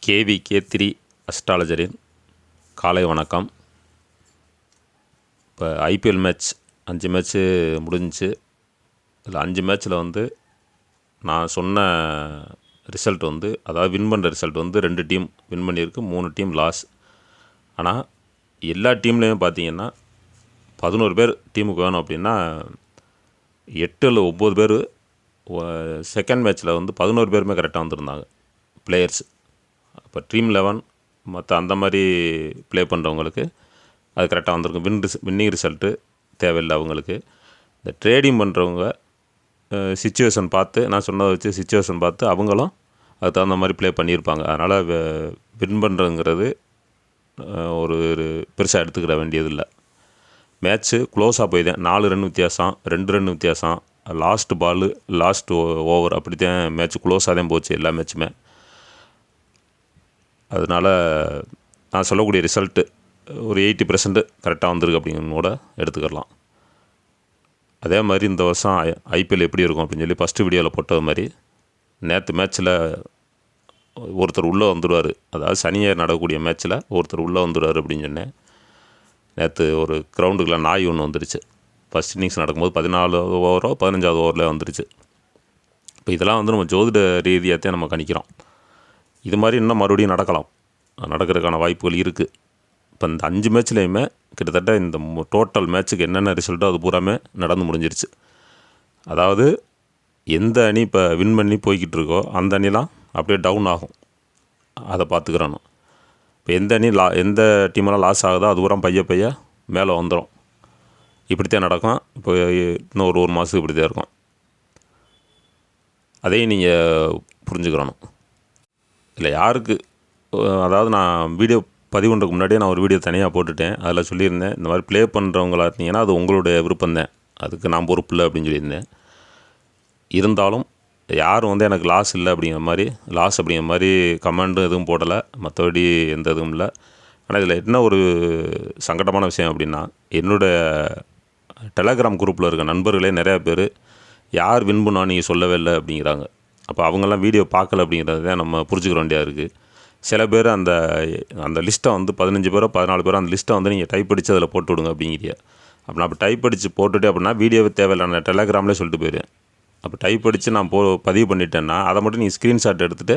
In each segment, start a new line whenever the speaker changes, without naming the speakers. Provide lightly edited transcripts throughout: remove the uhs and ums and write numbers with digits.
KVK3 அஸ்ட்ராலஜரின் காலை வணக்கம். இப்போ ஐபிஎல் மேட்ச் 5 மேட்ச்சு முடிஞ்சிச்சு. இதில் 5 மேட்ச்சில் நான் சொன்ன ரிசல்ட் அதாவது வின் பண்ணுற ரிசல்ட் 2 டீம் வின் பண்ணியிருக்கு, 3 டீம் லாஸ். ஆனால் எல்லா டீம்லேயும் பார்த்தீங்கன்னா 11 பேர் டீமுக்கு வேணும் அப்படின்னா 8 இல்லை 9 பேர் செகண்ட் மேட்ச்சில் 11 பேருமே கரெக்டாக வந்திருந்தாங்க பிளேயர்ஸ். இப்போ ட்ரீம் 11 மற்ற அந்த மாதிரி ப்ளே பண்ணுறவங்களுக்கு அது கரெக்டாக வந்திருக்கும். வின்னிங் ரிசல்ட்டு தேவையில்லை அவங்களுக்கு. இந்த ட்ரேடிங் பண்ணுறவங்க சிச்சுவேஷன் பார்த்து, நான் சொன்னதை வச்சு சிச்சுவேஷன் பார்த்து அவங்களும் அதுக்கு தகுந்த மாதிரி ப்ளே பண்ணியிருப்பாங்க. அதனால் வின் பண்ணுறதுங்கிறது ஒரு பெருசாக எடுத்துக்கிற வேண்டியதில்லை. மேட்ச்சு க்ளோஸாக போய் தான் 4 ரன் வித்தியாசம், 2 ரன் வித்தியாசம், லாஸ்ட் பாலு லாஸ்ட் ஓவர், அப்படி தான் மேட்ச்சு க்ளோஸாக தான் போச்சு எல்லா மேட்ச்சுமே. அதனால் நான் சொல்லக்கூடிய ரிசல்ட்டு ஒரு 80% கரெக்டாக வந்திருக்கு அப்படின்னு கூட எடுத்துக்கலாம். அதே மாதிரி இந்த வருஷம் ஐபிஎல் எப்படி இருக்கும் அப்படின்னு சொல்லி ஃபஸ்ட்டு வீடியோவில் போட்டது மாதிரி நேற்று மேட்ச்சில் ஒருத்தர் உள்ளே வந்துடுவார். அதாவது சனியை நடக்கக்கூடிய மேட்ச்சில் ஒருத்தர் உள்ளே வந்துடுவார் அப்படின்னு சொன்னேன். நேற்று ஒரு கிரவுண்டுக்குள்ள நாய் ஒன்று வந்துருச்சு. ஃபஸ்ட் இன்னிங்ஸ் நடக்கும்போது 14வது ஓவரோ 15வது ஓவரில் வந்துருச்சு. இப்போ இதெல்லாம் நம்ம ஜோதிட ரீதியாகத்தான் நம்ம கணிக்கிறோம். இது மாதிரி இன்னும் மறுபடியும் நடக்கிறதுக்கான வாய்ப்புகள் இருக்குது. இப்போ இந்த 5 மேட்ச்லேயுமே கிட்டத்தட்ட இந்த டோட்டல் மேட்ச்சுக்கு என்னென்ன ரிசல்ட்டோ அது பூராமே நடந்து முடிஞ்சிருச்சு. அதாவது எந்த அணி இப்போ வின் பண்ணி போய்கிட்டு இருக்கோ அந்த அணிலாம் அப்படியே டவுன் ஆகும். அதை பார்த்துக்கிறணும். இப்போ எந்த டீமெல்லாம் லாஸ் ஆகுதோ அது பூரா பைய மேலே வந்துடும். இப்படித்தான் நடக்கும். இப்போ இன்னும் ஒரு மாதத்துக்கு இப்படி தான் இருக்கும். அதையும் நீங்கள் புரிஞ்சுக்கிறணும். இல்லை யாருக்கு, அதாவது நான் வீடியோ பதிவு பண்ணுறதுக்கு முன்னாடியே நான் ஒரு வீடியோ தனியாக போட்டுட்டேன். அதில் சொல்லியிருந்தேன், இந்த மாதிரி ப்ளே பண்ணுறவங்களா இருந்தீங்கன்னா அது உங்களுடைய விருப்பம்தான், அதுக்கு நான் பொறுப்பு இல்லை அப்படின்னு சொல்லியிருந்தேன். இருந்தாலும் யாரும் எனக்கு லாஸ் இல்லை அப்படிங்கிற மாதிரி கமெண்டும் எதுவும் போடலை, மற்றபடி எந்த இதுவும் இல்லை. ஆனால் இதில் என்ன ஒரு சங்கடமான விஷயம் அப்படின்னா, என்னுடைய டெலகிராம் குரூப்பில் இருக்க நண்பர்களே நிறையா பேர் யார் வின் பண்ணுவான்னு நீங்கள் சொல்லவே இல்லை அப்படிங்கிறாங்க. அப்போ அவங்கெல்லாம் வீடியோ பார்க்கல அப்படிங்கிறது தான் நம்ம புரிஞ்சுக்கிற வேண்டியதாக இருக்குது. சில பேர் அந்த லிஸ்ட்டை 15 பேரோ 14 பேரோ அந்த லிஸ்ட்டை நீங்கள் டைப் அடித்து அதில் போட்டு விடுங்க அப்படிங்கிறியா. அப்போ நான் அப்போ டைப் அடித்து போட்டுவிட்டு அப்படின்னா வீடியோவே தேவையில்லை, நான் டெலகிராம்லேயே சொல்லிட்டு போயிடுவேன். அப்போ டைப் அடித்து நான் பதிவு பண்ணிட்டேன்னா அதை மட்டும் நீங்கள் ஸ்க்ரீன்ஷாட் எடுத்துகிட்டு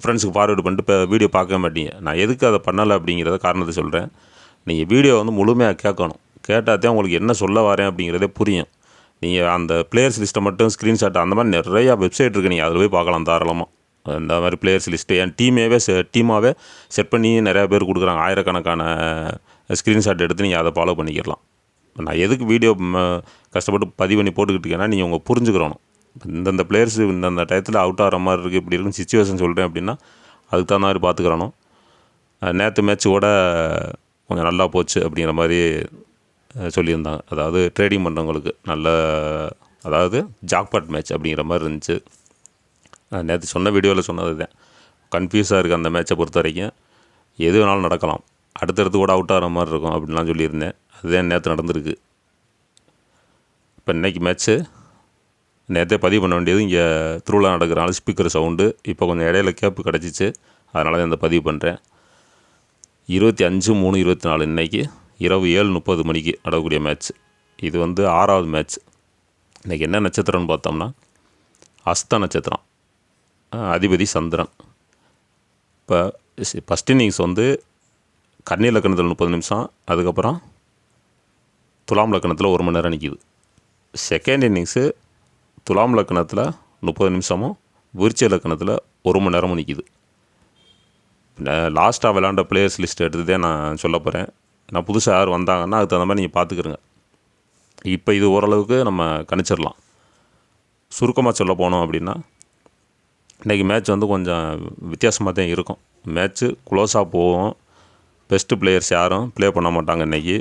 ஃப்ரெண்ட்ஸுக்கு ஃபார்வேர்டு பண்ணிட்டு இப்போ வீடியோ பார்க்க மாட்டீங்க. நான் எதுக்கு அதை பண்ணலை அப்படிங்கிறத காரணத்தை சொல்கிறேன். நீங்கள் வீடியோ முழுமையாக கேட்கணும். கேட்டால் தான் உங்களுக்கு என்ன சொல்ல வரேன் அப்படிங்கிறதே புரியும். நீங்கள் அந்த பிளேயர்ஸ் லிஸ்ட்டை மட்டும் ஸ்க்ரீன்ஷாட் அந்த மாதிரி நிறையா வெப்சைட் இருக்குது, நீங்கள் அதில் போய் பார்க்கலாம் தாராளமாக. இந்த மாதிரி பிளேயர்ஸ் லிஸ்ட்டு என் டீமாகவே செட் பண்ணி நிறையா பேர் கொடுக்குறாங்க. ஆயிரக்கணக்கான ஸ்க்ரீன்ஷாட் எடுத்து நீங்கள் அதை ஃபாலோ பண்ணிக்கிடலாம். நான் எதுக்கு வீடியோ கஷ்டப்பட்டு பதிவு பண்ணி போட்டுக்கிட்டு இருக்கேன்னா நீங்கள் உங்கள் புரிஞ்சுக்கிறணும். இந்தந்த பிளேயர்ஸ் இந்தந்த டயத்தில் அவுட் ஆகிற மாதிரி இருக்குது, இப்படி இருக்குன்னு சிச்சுவேஷன் சொல்கிறேன் அப்படின்னா அதுக்கு தகுந்த மாதிரி பார்த்துக்கிறணும். நேற்று மேட்ச்சு கூட கொஞ்சம் நல்லா போச்சு அப்படிங்கிற மாதிரி சொல்லியிருந்தாங்க. அதாவது ட்ரேடிங் பண்ணுறவங்களுக்கு அதாவது ஜாக்பாட் மேட்ச் அப்படிங்கிற மாதிரி இருந்துச்சு. நேற்று சொன்ன வீடியோவில் சொன்னது தான். கன்ஃபியூஸாக இருக்குது அந்த மேட்சை பொறுத்த வரைக்கும். எது வேணாலும் நடக்கலாம், அடுத்தடுத்து கூட அவுட் ஆகிற மாதிரி இருக்கும் அப்படின்லாம் சொல்லியிருந்தேன். அதுதான் நேற்று நடந்திருக்கு. இப்போ இன்றைக்கி மேட்ச்சு நேற்றே பதிவு பண்ண வேண்டியது, இங்கே திருவிழா நடக்கிறனால ஸ்பீக்கர் சவுண்டு இப்போ கொஞ்சம் இடையில கேப்பு கிடச்சிச்சு, அதனால தான் இந்த பதிவு பண்ணுறேன். 25/3/24 இன்றைக்கி இரவு 7:30 மணிக்கு நடக்கக்கூடிய மேட்ச். இது 6வது மேட்ச். இன்றைக்கி என்ன நட்சத்திரம்னு பார்த்தோம்னா அஸ்த நட்சத்திரம், அதிபதி சந்திரன். இப்போ ஃபஸ்ட் இன்னிங்ஸ் கன்னி லக்கணத்தில் 30 நிமிஷம், அதுக்கப்புறம் துலாம் லக்கணத்தில் 1 மணி நேரம் நிற்கிது. செகண்ட் இன்னிங்ஸு துலாம் லக்கணத்தில் 30 நிமிஷமும் விருச்சிக லக்கணத்தில் 1 மணி நேரமும் நிற்கிது. லாஸ்ட்டாக விளாண்ட பிளேயர்ஸ் லிஸ்ட் எடுத்து தான் நான் சொல்ல போகிறேன். நான் புதுசாக யார் வந்தாங்கன்னா அதுக்கு தகுந்த மாதிரி நீங்கள் பார்த்துக்கிறங்க. இப்போ இது ஓரளவுக்கு நம்ம கணிச்சிடலாம். சுருக்கமாக சொல்ல போனோம் அப்படின்னா இன்றைக்கி மேட்ச் கொஞ்சம் வித்தியாசமாக தான் இருக்கும். மேட்ச்சு க்ளோஸாக போகும். பெஸ்ட்டு பிளேயர்ஸ் யாரும் ப்ளே பண்ண மாட்டாங்க இன்றைக்கி.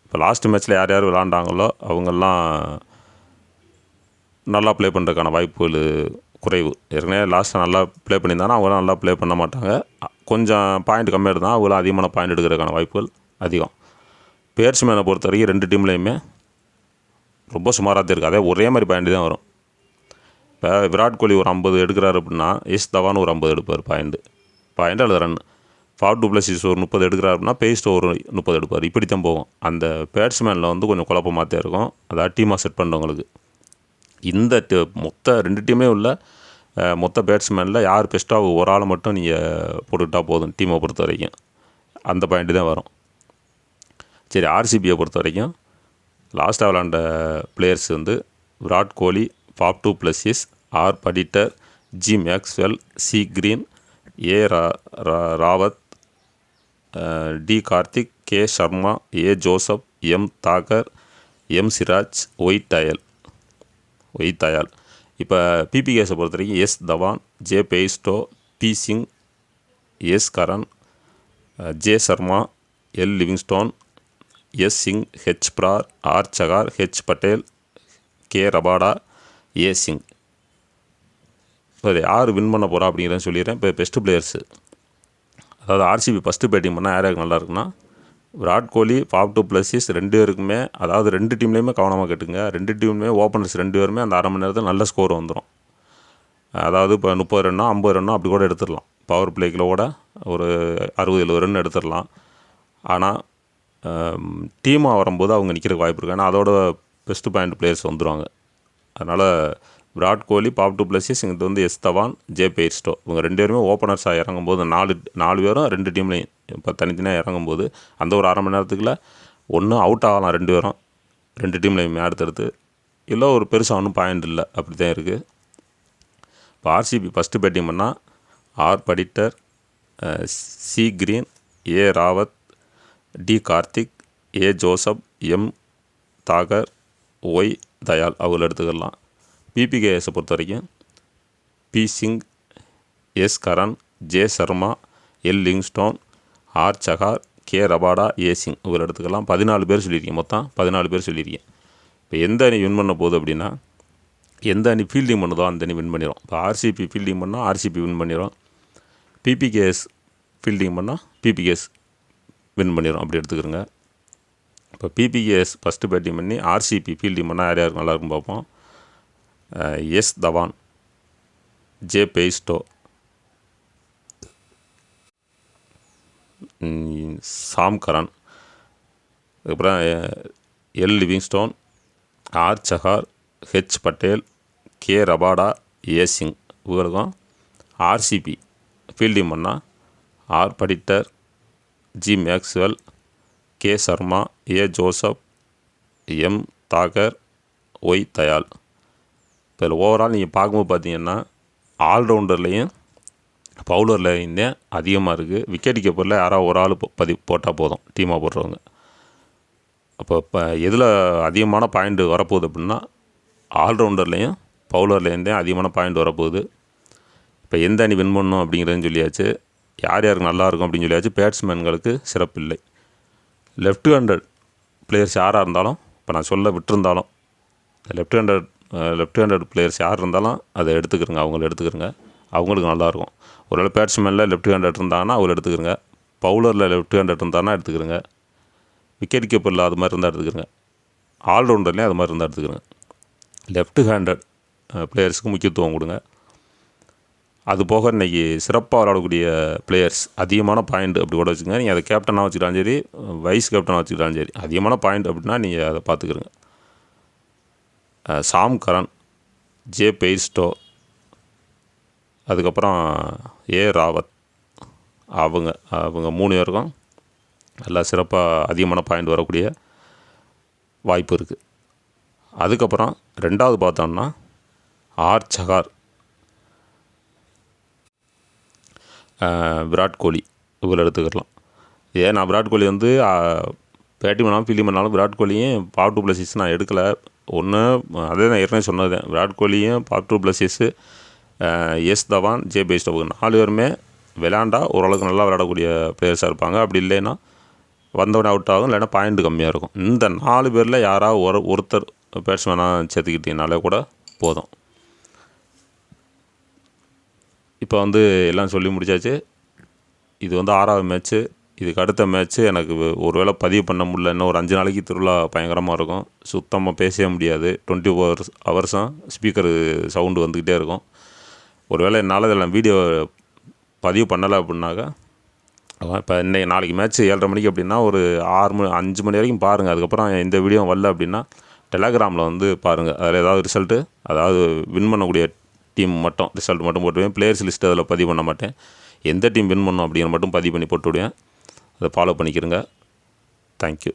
இப்போ லாஸ்ட் மேட்ச்சில் யார் யார் விளாண்டாங்களோ அவங்கெல்லாம் நல்லா ப்ளே பண்ணுறதுக்கான வாய்ப்புகள் குறைவு. ஏற்கனவே லாஸ்ட்டாக நல்லா ப்ளே பண்ணியிருந்தாங்கன்னா அவங்களாம் நல்லா ப்ளே பண்ண மாட்டாங்க. கொஞ்சம் பாயிண்ட் கம்மியாக இருந்தால் அவங்களாம் அதிகமான பாயிண்ட் எடுக்கிறதுக்கான வாய்ப்புகள் அதிகம். பேட்ஸ்மேனை பொறுத்த வரைக்கும் 2 டீம்லேயுமே ரொம்ப சுமாராக தான் இருக்குது. அதே ஒரே மாதிரி பாயிண்ட் தான் வரும். இப்போ விராட் கோலி ஒரு 50 எடுக்கிறாரு அப்படின்னா தவான் ஒரு 50 எடுப்பார் பாயிண்ட்டு. பாயிண்ட் அல்லது ரன். ஃபாஃப் டு பிளஸிஸ் ஒரு 30 எடுக்கிறார் அப்படின்னா பேஸ்டோ ஒரு 30 எடுப்பார். இப்படி தான் போகும். அந்த பேட்ஸ்மேனில் வந்து கொஞ்சம் குழப்பமாக தான் இருக்கும். அதாவது டீமாக செட் பண்ணுறவங்களுக்கு. இந்த மொத்த 2 டீமே உள்ள மொத்த பேட்ஸ்மேனில் யார் பெஸ்ட்டாக ஒரு ஆளை மட்டும் நீங்கள் போட்டுக்கிட்டால் போதும் டீமை பொறுத்த வரைக்கும். அந்த பாயிண்ட்டு தான் வரும். சரி, ஆர்சிபியை பொறுத்த வரைக்கும் லாஸ்ட்டாக விளாண்ட பிளேயர்ஸ் வந்து Virat Kohli, Faf du Plessis, R Patidar, G Maxwell, C Green, A Rawat, D Karthik, K Sharma, A Joseph, M Dagar, M Siraj, Y Dayal. இப்போ பிபிகேஸை பொறுத்த வரைக்கும் S Dhawan, J Bairstow, P Singh, S Curran, J Sharma, L Livingstone, S Singh, H Brar, R Chahar, H Patel, K Rabada, A Singh. இப்போ யார் win பண்ண போகிறா அப்படிங்கிறத சொல்லிடுறேன். இப்போ பெஸ்ட்டு பிளேயர்ஸு, அதாவது ஆர்சிபி ஃபஸ்ட்டு பேட்டிங் பண்ணால் யாருக்கு நல்லா இருக்குன்னா Virat Kohli, Faf du Plessis 2 பேருக்குமே, அதாவது 2 டீம்லேயுமே கவனமாக கேட்டுங்க. 2 டீம்லேயுமே ஓப்பனர்ஸ் 2 பேருமே அந்த அரை மணி நேரத்தில் நல்ல ஸ்கோர் வந்துடும். அதாவது இப்போ 30 ரன்னோ 50 ரன்னோ அப்படி கூட எடுத்துடலாம். பவர் பிளேக்கில் கூட ஒரு 60-70 ரன் எடுத்துடலாம். ஆனால் டீமாக வரும்போது அவங்க நிற்கிறதுக்கு வாய்ப்பு இருக்குது. ஏன்னா அதோட பெஸ்ட்டு பாயிண்ட் பிளேயர்ஸ் வந்துடுவாங்க. அதனால் Virat Kohli, Faf du Plessis, இங்கிட்ட வந்து எஸ் தவான், ஜே பெய்ஸ்டோ, இவங்க 2 பேருமே ஓப்பனர்ஸாக இறங்கும்போது 4 பேரும் 2 டீம்லேயும் இப்போ தனித்தனியாக இறங்கும்போது அந்த ஒரு அரை மணி நேரத்துக்குள்ள ஒன்று அவுட் ஆகலாம் 2 பேரும் 2 டீம்லேயுமே அடுத்தடுத்து. இல்லை ஒரு பெருசாக ஒன்றும் பாயிண்ட் இல்லை, அப்படி தான் இருக்குது. இப்போ ஆர்சிபி ஃபஸ்ட்டு பேட்டிங் பண்ணால் R Patidar, C Green, A Rawat, D Karthik, A Joseph, M Dagar, Y Dayal அவங்கள எடுத்துக்கலாம். பிபிகேஎஸை பொறுத்த வரைக்கும் P Singh, S Curran, J Sharma, L Livingstone, R Chahar, K Rabada, A Singh இவரை எடுத்துக்கலாம். 14 பேர் சொல்லியிருக்கேன். மொத்தம் 14 பேர் சொல்லியிருக்கேன். இப்போ எந்த அணி வின் பண்ண போகுது அப்படின்னா எந்த அணி ஃபீல்டிங் பண்ணுதோ அந்த அணி வின் பண்ணிடும். இப்போ ஆர்சிபி ஃபீல்டிங் பண்ணால் ஆர்சிபி வின் பண்ணிடும். பிபிகேஎஸ் ஃபீல்டிங் பண்ணால் பிபிகேஎஸ் வின் பண்ணிடும். அப்படி எடுத்துக்கிறோங்க. இப்போ பிபிகேஎஸ் ஃபஸ்ட்டு பேட்டிங் பண்ணி ஆர்சிபி ஃபீல்டிங் பண்ணால் யார் யாருக்கு நல்லாயிருக்கும் பார்ப்போம். S Dhawan, J Bairstow, Sam Curran, அதுக்கப்புறம் L Livingstone, R Chahar, H Patel, K Rabada, A Singh இவங்களுக்கும். ஆர்சிபி ஃபீல்டிங் பண்ணால் R Patidar, G Maxwell, K Sharma, A Joseph, M Dagar, Y Dayal. இப்போ இதில் ஓவரால் நீங்கள் பார்க்கும்போது பார்த்தீங்கன்னா ஆல்ரவுண்டர்லேயும் பவுலர்லேயும் தான் அதிகமாக இருக்குது. விக்கெட் கீப்பரில் யாராவது ஒரு ஆள் போட்டால் போதும் டீமாக போடுறவங்க. இப்போ எதில் அதிகமான பாயிண்ட் வரப்போகுது அப்படின்னா ஆல்ரவுண்டர்லேயும் பவுலர்லேயும் தான் அதிகமான பாயிண்ட் வரப்போகுது. இப்போ எந்த அணி வின் பண்ணணும் அப்படிங்கிறதுன்னு சொல்லியாச்சு. யார் யாருக்கு நல்லாயிருக்கும் அப்படின்னு சொல்லியாச்சு. பேட்ஸ்மேன்களுக்கு சிறப்பு இல்லை. லெஃப்ட் ஹேண்டட் பிளேயர்ஸ் யாராக இருந்தாலும், இப்போ நான் சொல்ல விட்டுருந்தாலும் லெஃப்ட் ஹேண்டட் பிளேயர்ஸ் யார் இருந்தாலும் அதை எடுத்துக்கிறங்க. அவங்கள எடுத்துக்கிறங்க. அவங்களுக்கு நல்லாயிருக்கும். ஒருவேளை பேட்ஸ்மேனில் லெஃப்ட் ஹேண்டட் இருந்தாங்கன்னா அவங்கள எடுத்துக்கிறங்க. பவுலரில் லெஃப்ட் ஹேண்டட் இருந்தாங்கன்னா எடுத்துக்கிறங்க. விக்கெட் கீப்பரில் அது மாதிரி இருந்தால் எடுத்துக்கிறங்க. ஆல்ரவுண்டர்லேயும் அது மாதிரி இருந்தால் எடுத்துக்கிறங்க. லெஃப்ட் ஹேண்டட் பிளேயர்ஸுக்கு முக்கியத்துவம் கொடுங்க. அது போக இன்றைக்கி சிறப்பாக விளாடக்கூடிய பிளேயர்ஸ் அதிகமான பாயிண்ட் அப்படி கூட வச்சுக்கோங்க. நீங்கள் அதை கேப்டனாக வச்சுக்கிட்டாலும் சரி, வைஸ் கேப்டனாக வச்சுக்கிட்டாலும் சரி, அதிகமான பாயிண்ட் அப்படின்னா நீங்கள் அதை பார்த்துக்கிறங்க. சாம் கரன், ஜே பெய்ஸ்டோ, அதுக்கப்புறம் ஏ ராவத், அவங்க 3 பேருக்கும் நல்லா சிறப்பாக அதிகமான பாயிண்ட் வரக்கூடிய வாய்ப்பு இருக்குது. அதுக்கப்புறம் 2வது பார்த்தோம்னா ஆர் சஹார், விராட் கோலி இவங்களை எடுத்துக்கலாம். ஏன் நான் விராட் கோலி வந்து பேட்டிங் பண்ணாலும் ஃபீல்டிங் பண்ணாலும் விராட் கோலியும் ஃபாஃப் டு பிளஸிஸ் நான் எடுக்கலை. ஒன்று அதே நான் ஏற்கனவே சொன்னது, விராட் கோலியும் Faf du Plessis, S Dhawan, J Bairstow 4 பேருமே விளையாண்டா ஓரளவுக்கு நல்லா விளையாடக்கூடிய பிளேயர்ஸாக இருப்பாங்க. அப்படி இல்லைன்னா வந்தவொடனே அவுட் ஆகும், இல்லைன்னா பாயிண்ட் கம்மியாக இருக்கும். இந்த 4 பேரில் யாராவது ஒருத்தர் பேட்ஸ்மேனாக சேர்த்துக்கிட்டீங்கனாலே கூட போதும். இப்போ வந்து எல்லாம் சொல்லி முடித்தாச்சு. இது வந்து 6வது மேட்ச்சு. இதுக்கு அடுத்த மேட்ச்சு எனக்கு ஒரு வேளை பதிவு பண்ண முடியல. இன்னும் ஒரு 5 நாளைக்கு திருவிழா பயங்கரமாக இருக்கும். சுத்தமாக பேசவே முடியாது. 24 ஹவர்ஸும் ஸ்பீக்கரு சவுண்டு வந்துக்கிட்டே இருக்கும். ஒரு வேளை என்னால் இதில் வீடியோ பதிவு பண்ணலை அப்படின்னாக்கா இப்போ இன்றைக்கி நாளைக்கு மேட்ச் 7:30 மணிக்கு அப்படின்னா ஒரு 5 மணி வரைக்கும் பாருங்கள். அதுக்கப்புறம் இந்த வீடியோ வரல அப்படின்னா டெலகிராமில் வந்து பாருங்கள். அதில் ஏதாவது ரிசல்ட்டு, அதாவது வின் பண்ணக்கூடிய டீம் மட்டும் ரிசல்ட் மட்டும் போட்டுவிடுவேன். பிளேயர்ஸ் லிஸ்ட்டு அதில் பதிவு பண்ண மாட்டேன். எந்த டீம் வின் பண்ணணும் அப்படிங்கிற மட்டும் பதிவு பண்ணி போட்டு விடுவேன். அதை ஃபாலோ பண்ணிக்கிறங்க. தேங்க்யூ.